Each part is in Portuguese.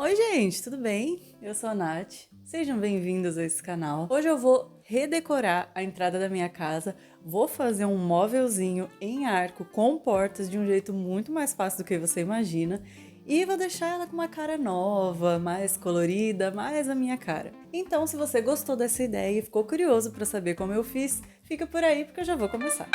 Oi, gente, tudo bem? Eu sou a Nath. Sejam bem-vindos a esse canal. Hoje eu vou redecorar a entrada da minha casa, vou fazer um móvelzinho em arco com portas de um jeito muito mais fácil do que você imagina e vou deixar ela com uma cara nova, mais colorida, mais a minha cara. Então, se você gostou dessa ideia e ficou curioso para saber como eu fiz, fica por aí porque eu já vou começar.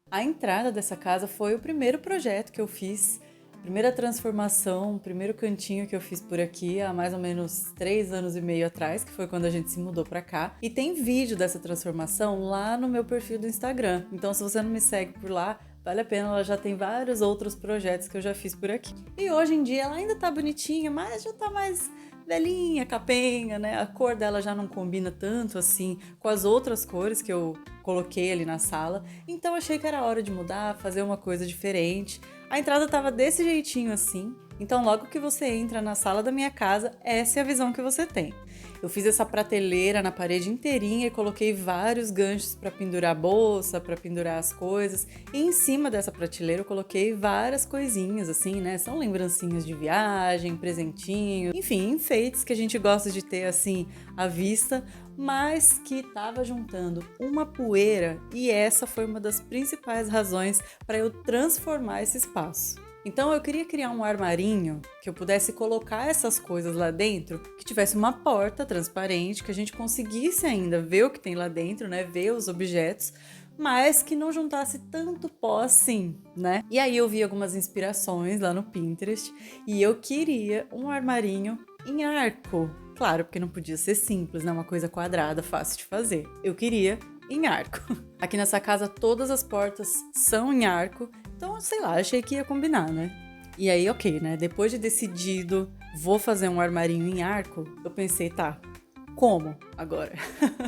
A entrada dessa casa foi o primeiro projeto que eu fiz, primeira transformação, primeiro cantinho que eu fiz por aqui há mais ou menos 3 anos e meio atrás, que foi quando a gente se mudou pra cá. E tem vídeo dessa transformação lá no meu perfil do Instagram. Então, se você não me segue por lá, vale a pena, ela já tem vários outros projetos que eu já fiz por aqui. E hoje em dia ela ainda tá bonitinha, mas já tá mais velhinha, capenga, né? A cor dela já não combina tanto assim com as outras cores que eu coloquei ali na sala. Então achei que era hora de mudar, fazer uma coisa diferente. A entrada tava desse jeitinho assim. Então logo que você entra na sala da minha casa, essa é a visão que você tem. Eu fiz essa prateleira na parede inteirinha e coloquei vários ganchos para pendurar a bolsa, para pendurar as coisas. E em cima dessa prateleira eu coloquei várias coisinhas assim, né? São lembrancinhas de viagem, presentinho, enfim, enfeites que a gente gosta de ter assim à vista, mas que estava juntando uma poeira e essa foi uma das principais razões para eu transformar esse espaço. Então eu queria criar um armarinho que eu pudesse colocar essas coisas lá dentro, que tivesse uma porta transparente, que a gente conseguisse ainda ver o que tem lá dentro, né? Ver os objetos, mas que não juntasse tanto pó assim, né? E aí eu vi algumas inspirações lá no Pinterest e eu queria um armarinho em arco. Claro, porque não podia ser simples, né? Uma coisa quadrada, fácil de fazer. Eu queria em arco. Aqui nessa casa todas as portas são em arco, então sei lá, achei que ia combinar, né? E aí, ok, né? Depois de decidido, vou fazer um armarinho em arco, eu pensei, tá, como agora?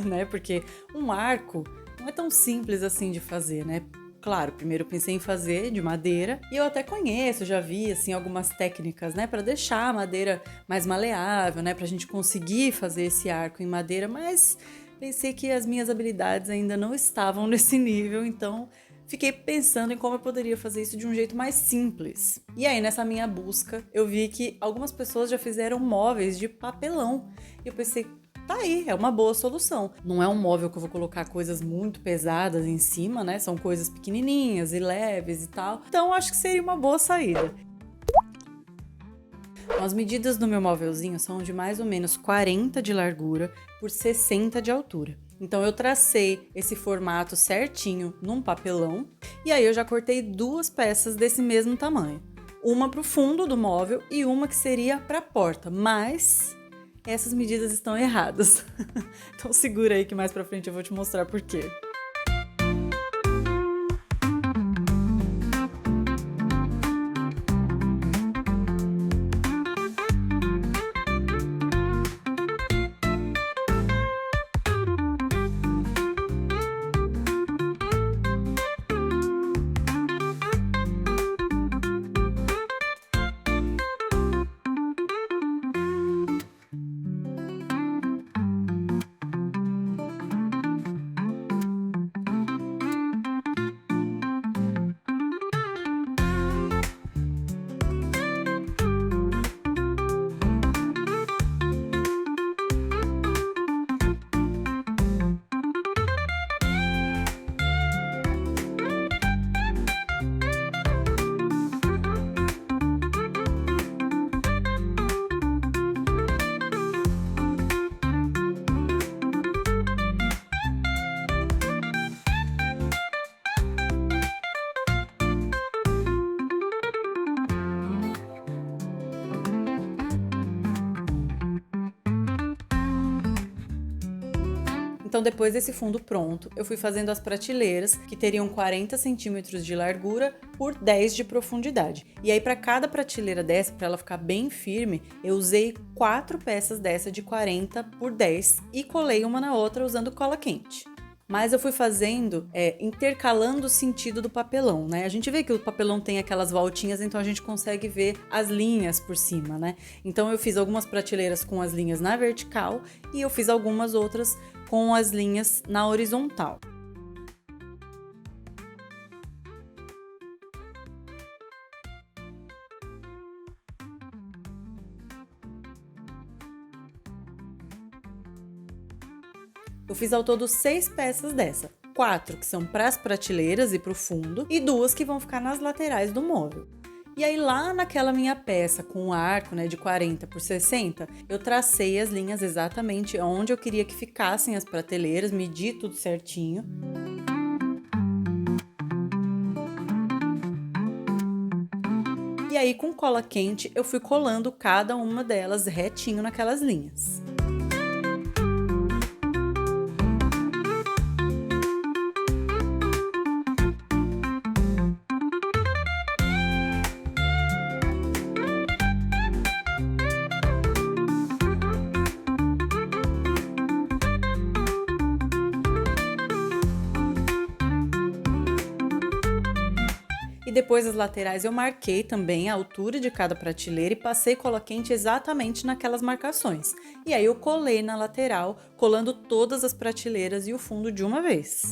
Né? Porque um arco não é tão simples assim de fazer, né? Claro, primeiro eu pensei em fazer de madeira e eu até conheço, já vi assim algumas técnicas, né, para deixar a madeira mais maleável, né, pra gente conseguir fazer esse arco em madeira, mas pensei que as minhas habilidades ainda não estavam nesse nível, então fiquei pensando em como eu poderia fazer isso de um jeito mais simples. E aí, nessa minha busca, eu vi que algumas pessoas já fizeram móveis de papelão. E eu pensei, tá aí, é uma boa solução. Não é um móvel que eu vou colocar coisas muito pesadas em cima, né? São coisas pequenininhas e leves e tal. Então, acho que seria uma boa saída. As medidas do meu móvelzinho são de mais ou menos 40 de largura por 60 de altura. Então eu tracei esse formato certinho num papelão e aí eu já cortei 2 peças desse mesmo tamanho. Uma para o fundo do móvel e uma que seria para a porta, mas essas medidas estão erradas. Então segura aí que mais para frente eu vou te mostrar por quê. Então, depois desse fundo pronto, eu fui fazendo as prateleiras, que teriam 40 centímetros de largura por 10 de profundidade. E aí, para cada prateleira dessa, para ela ficar bem firme, eu usei 4 peças dessa de 40 por 10 e colei uma na outra usando cola quente. Mas eu fui fazendo, intercalando o sentido do papelão, né? A gente vê que o papelão tem aquelas voltinhas, então a gente consegue ver as linhas por cima, né? Então eu fiz algumas prateleiras com as linhas na vertical e eu fiz algumas outras com as linhas na horizontal. Eu fiz ao todo 6 peças dessa. 4 que são para as prateleiras e para o fundo e 2 que vão ficar nas laterais do móvel. E aí lá naquela minha peça com o arco, né, de 40 por 60, eu tracei as linhas exatamente onde eu queria que ficassem as prateleiras, medi tudo certinho. E aí com cola quente eu fui colando cada uma delas retinho naquelas linhas. E depois as laterais eu marquei também a altura de cada prateleira e passei cola quente exatamente naquelas marcações. E aí eu colei na lateral, colando todas as prateleiras e o fundo de uma vez.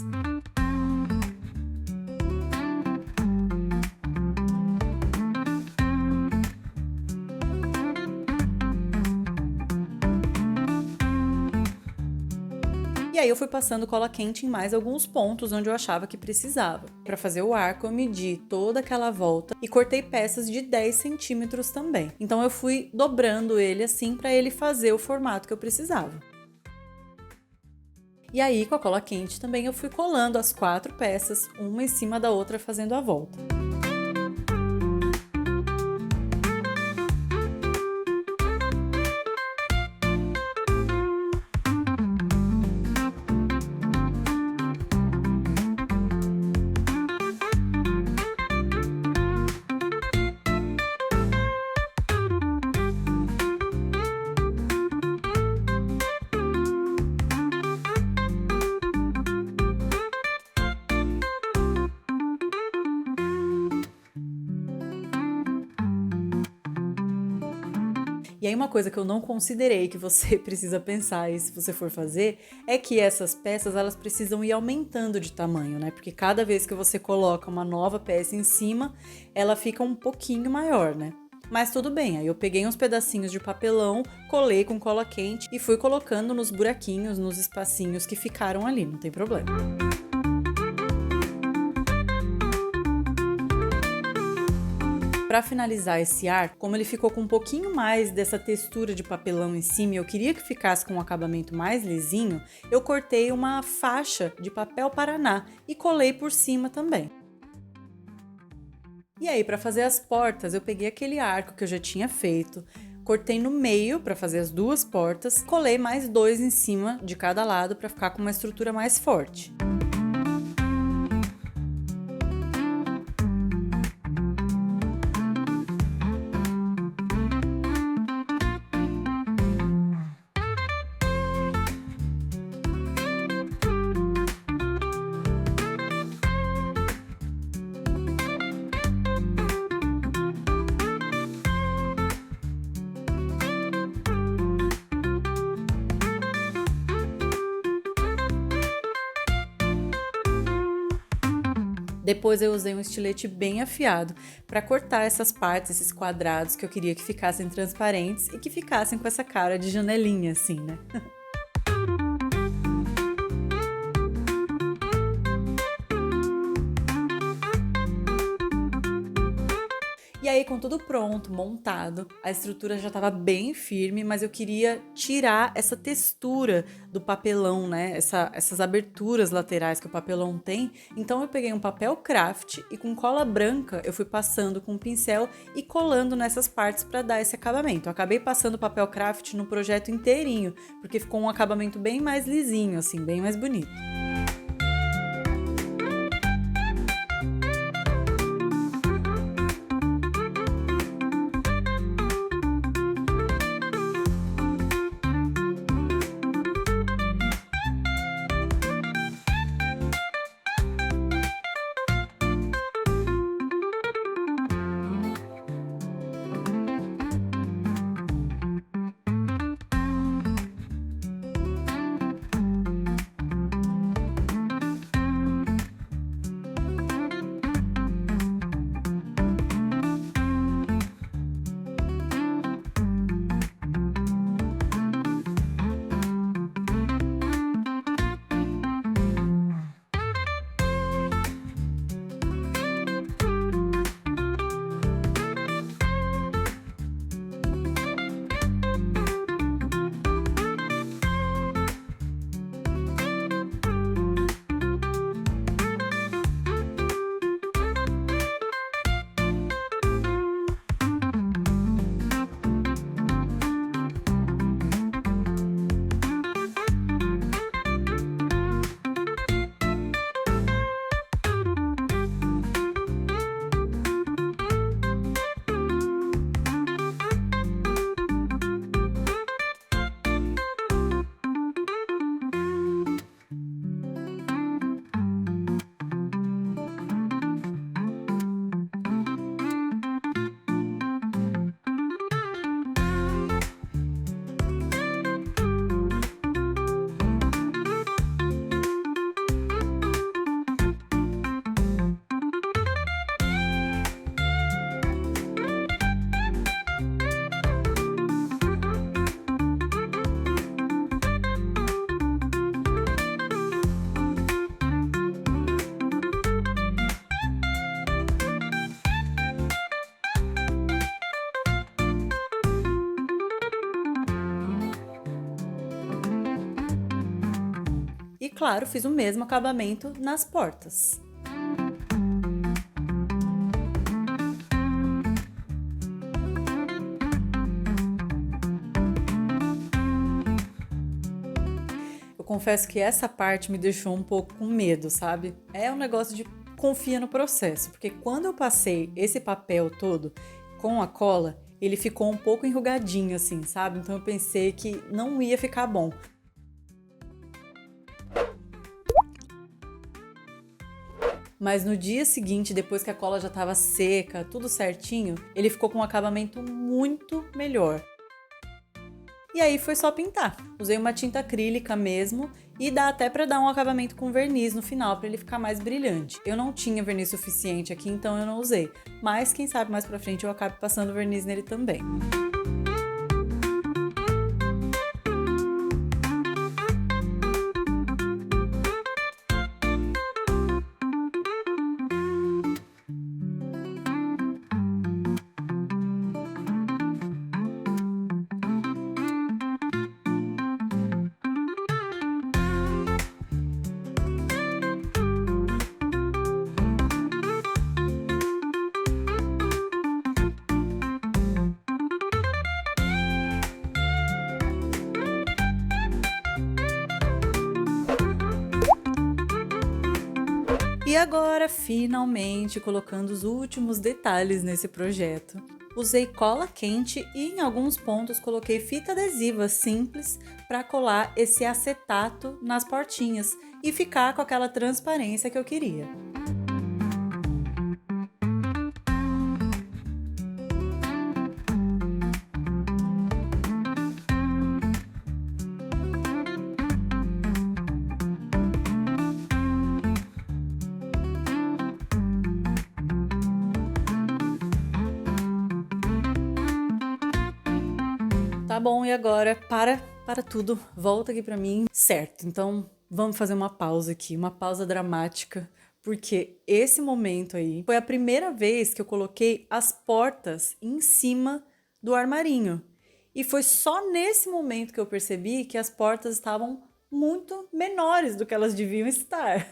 E aí eu fui passando cola quente em mais alguns pontos onde eu achava que precisava. Para fazer o arco eu medi toda aquela volta e cortei peças de 10 centímetros também. Então eu fui dobrando ele assim para ele fazer o formato que eu precisava. E aí com a cola quente também eu fui colando as 4 peças, uma em cima da outra fazendo a volta. E aí uma coisa que eu não considerei que você precisa pensar aí se você for fazer, é que essas peças elas precisam ir aumentando de tamanho, né? Porque cada vez que você coloca uma nova peça em cima, ela fica um pouquinho maior, né? Mas tudo bem, aí eu peguei uns pedacinhos de papelão, colei com cola quente e fui colocando nos buraquinhos, nos espacinhos que ficaram ali, não tem problema. Para finalizar esse arco, como ele ficou com um pouquinho mais dessa textura de papelão em cima e eu queria que ficasse com um acabamento mais lisinho, eu cortei uma faixa de papel paraná e colei por cima também. E aí, para fazer as portas, eu peguei aquele arco que eu já tinha feito, cortei no meio para fazer as 2 portas, colei mais 2 em cima de cada lado para ficar com uma estrutura mais forte. Depois eu usei um estilete bem afiado para cortar essas partes, esses quadrados que eu queria que ficassem transparentes e que ficassem com essa cara de janelinha assim, né? E aí, com tudo pronto, montado, a estrutura já estava bem firme, mas eu queria tirar essa textura do papelão, né? Essas aberturas laterais que o papelão tem. Então eu peguei um papel craft e com cola branca eu fui passando com um pincel e colando nessas partes para dar esse acabamento. Eu acabei passando papel craft no projeto inteirinho, porque ficou um acabamento bem mais lisinho, assim, bem mais bonito. E claro, fiz o mesmo acabamento nas portas. Eu confesso que essa parte me deixou um pouco com medo, sabe? É um negócio de confia no processo, porque quando eu passei esse papel todo com a cola, ele ficou um pouco enrugadinho assim, sabe? Então eu pensei que não ia ficar bom. Mas no dia seguinte, depois que a cola já estava seca, tudo certinho, ele ficou com um acabamento muito melhor. E aí foi só pintar. Usei uma tinta acrílica mesmo e dá até para dar um acabamento com verniz no final para ele ficar mais brilhante. Eu não tinha verniz suficiente aqui, então eu não usei. Mas quem sabe mais para frente eu acabe passando verniz nele também. E agora, finalmente, colocando os últimos detalhes nesse projeto. Usei cola quente e em alguns pontos coloquei fita adesiva simples para colar esse acetato nas portinhas e ficar com aquela transparência que eu queria. Tá bom, e agora para tudo, volta aqui pra mim. Certo, então vamos fazer uma pausa aqui, uma pausa dramática, porque esse momento aí foi a primeira vez que eu coloquei as portas em cima do armarinho. E foi só nesse momento que eu percebi que as portas estavam muito menores do que elas deviam estar.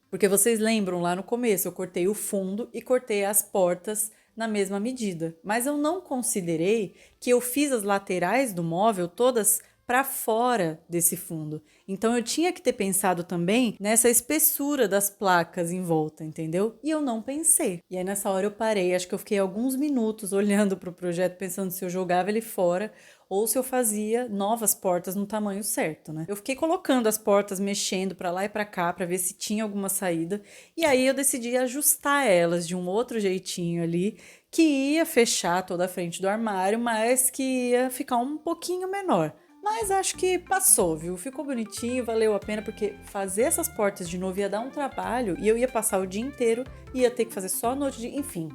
Porque vocês lembram lá no começo, eu cortei o fundo e cortei as portas na mesma medida. Mas eu não considerei que eu fiz as laterais do móvel todas para fora desse fundo. Então eu tinha que ter pensado também nessa espessura das placas em volta, entendeu? E eu não pensei. E aí nessa hora eu parei, acho que eu fiquei alguns minutos olhando para o projeto pensando se eu jogava ele fora ou se eu fazia novas portas no tamanho certo, né? Eu fiquei colocando as portas, mexendo para lá e para cá para ver se tinha alguma saída. E aí eu decidi ajustar elas de um outro jeitinho ali, que ia fechar toda a frente do armário, mas que ia ficar um pouquinho menor. Mas acho que passou, viu? Ficou bonitinho, valeu a pena, porque fazer essas portas de novo ia dar um trabalho e eu ia passar o dia inteiro, ia ter que fazer só no outro dia, enfim.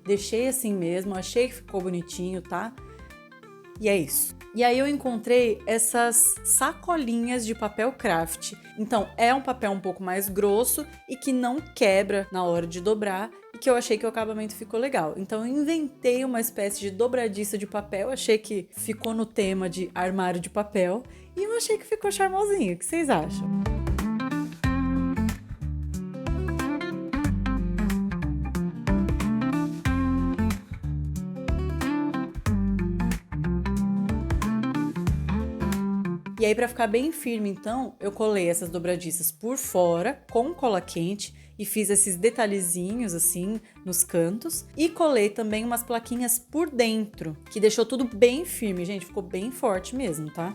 Deixei assim mesmo, achei que ficou bonitinho, tá? E é isso. E aí eu encontrei essas sacolinhas de papel craft. Então é um papel um pouco mais grosso e que não quebra na hora de dobrar e que eu achei que o acabamento ficou legal. Então eu inventei uma espécie de dobradiça de papel, achei que ficou no tema de armário de papel e eu achei que ficou charmosinho. O que vocês acham? E aí, para ficar bem firme, então, eu colei essas dobradiças por fora com cola quente e fiz esses detalhezinhos assim nos cantos e colei também umas plaquinhas por dentro, que deixou tudo bem firme, gente, ficou bem forte mesmo, tá?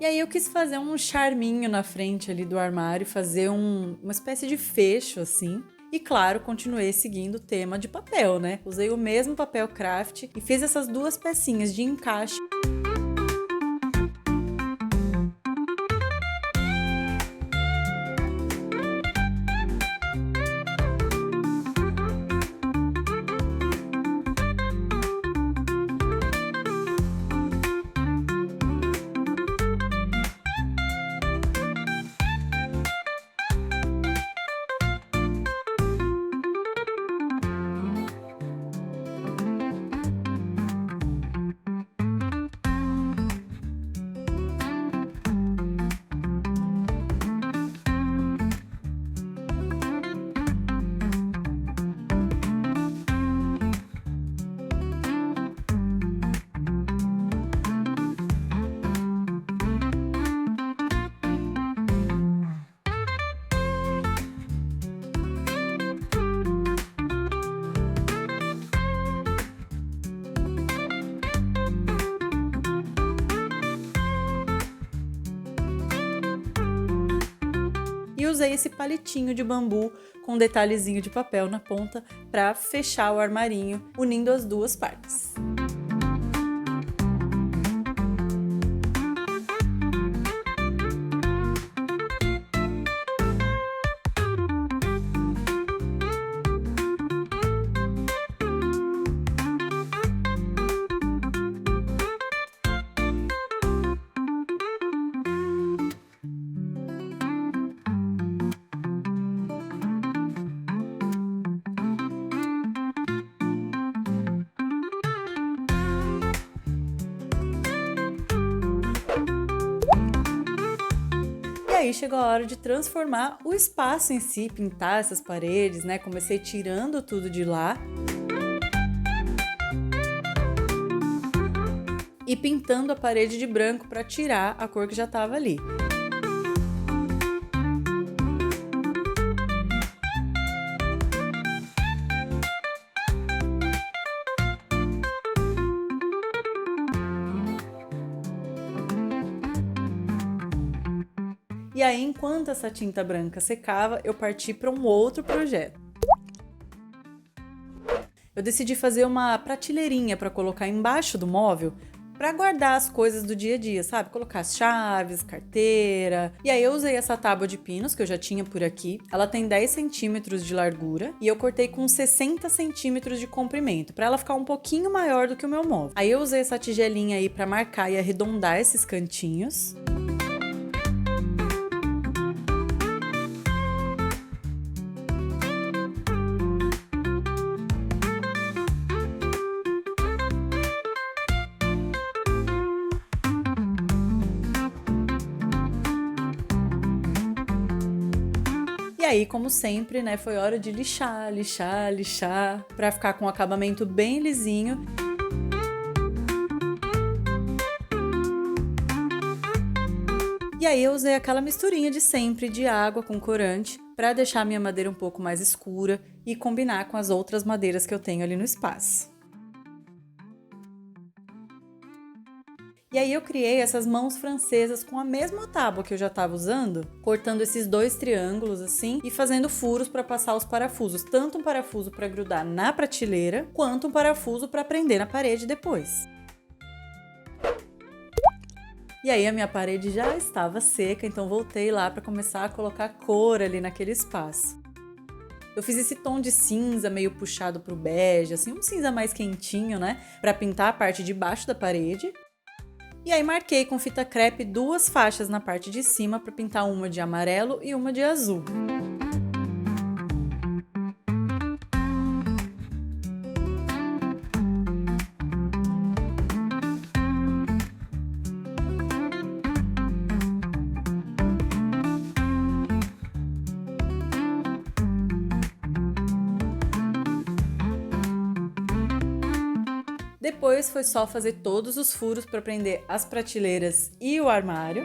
E aí eu quis fazer um charminho na frente ali do armário, fazer uma espécie de fecho assim. E claro, continuei seguindo o tema de papel, né? Usei o mesmo papel craft e fiz essas duas pecinhas de encaixe. usei esse palitinho de bambu com um detalhezinho de papel na ponta para fechar o armarinho, unindo as duas partes. E aí chegou a hora de transformar o espaço em si, pintar essas paredes, né? Comecei tirando tudo de lá e pintando a parede de branco para tirar a cor que já estava ali. E aí, enquanto essa tinta branca secava, eu parti para um outro projeto. Eu decidi fazer uma prateleirinha para colocar embaixo do móvel para guardar as coisas do dia a dia, sabe? Colocar as chaves, carteira. E aí eu usei essa tábua de pinos que eu já tinha por aqui. Ela tem 10 centímetros de largura e eu cortei com 60 centímetros de comprimento, para ela ficar um pouquinho maior do que o meu móvel. Aí eu usei essa tigelinha aí para marcar e arredondar esses cantinhos. E aí, como sempre, né, foi hora de lixar, pra ficar com um acabamento bem lisinho. E aí eu usei aquela misturinha de sempre de água com corante para deixar a minha madeira um pouco mais escura e combinar com as outras madeiras que eu tenho ali no espaço. E aí eu criei essas mãos francesas com a mesma tábua que eu já estava usando, cortando esses 2 triângulos assim e fazendo furos para passar os parafusos, tanto um parafuso para grudar na prateleira, quanto um parafuso para prender na parede depois. E aí a minha parede já estava seca, então voltei lá para começar a colocar cor ali naquele espaço. Eu fiz esse tom de cinza meio puxado para o bege, assim, um cinza mais quentinho, né, para pintar a parte de baixo da parede. E aí marquei com fita crepe 2 faixas na parte de cima para pintar uma de amarelo e uma de azul. Depois foi só fazer todos os furos para prender as prateleiras e o armário.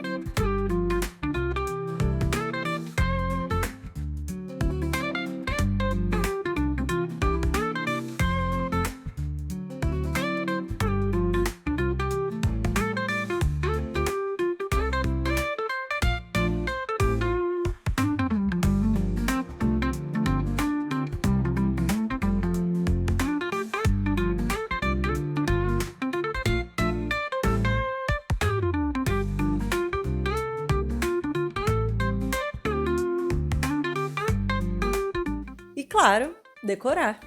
E claro, decorar.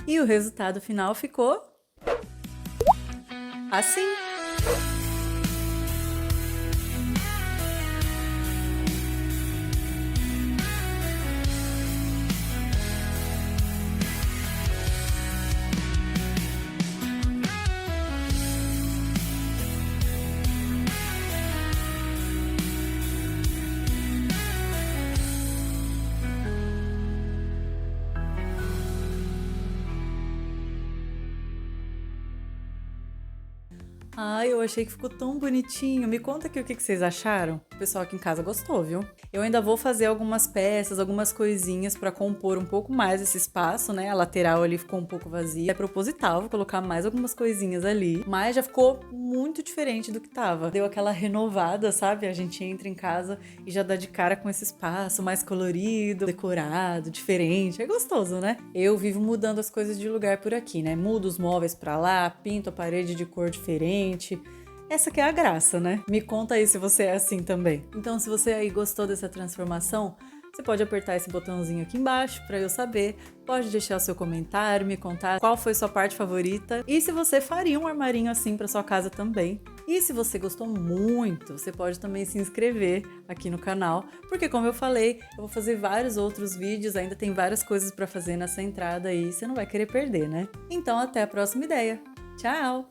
E o resultado final ficou assim. Ai, eu achei que ficou tão bonitinho. Me conta aqui o que vocês acharam. O pessoal aqui em casa gostou, viu? Eu ainda vou fazer algumas peças, algumas coisinhas pra compor um pouco mais esse espaço, né? A lateral ali ficou um pouco vazia. É proposital, vou colocar mais algumas coisinhas ali. Mas já ficou muito diferente do que tava. Deu aquela renovada, sabe? A gente entra em casa e já dá de cara com esse espaço mais colorido, decorado, diferente. É gostoso, né? Eu vivo mudando as coisas de lugar por aqui, né? Mudo os móveis pra lá, pinto a parede de cor diferente. Essa que é a graça, né? Me conta aí se você é assim também. Então, se você aí gostou dessa transformação, você pode apertar esse botãozinho aqui embaixo para eu saber. Pode deixar o seu comentário, me contar qual foi sua parte favorita e se você faria um armarinho assim para sua casa também. E se você gostou muito, você pode também se inscrever aqui no canal, porque como eu falei, eu vou fazer vários outros vídeos, ainda tem várias coisas para fazer nessa entrada aí, você não vai querer perder, né? Então, até a próxima ideia. Tchau!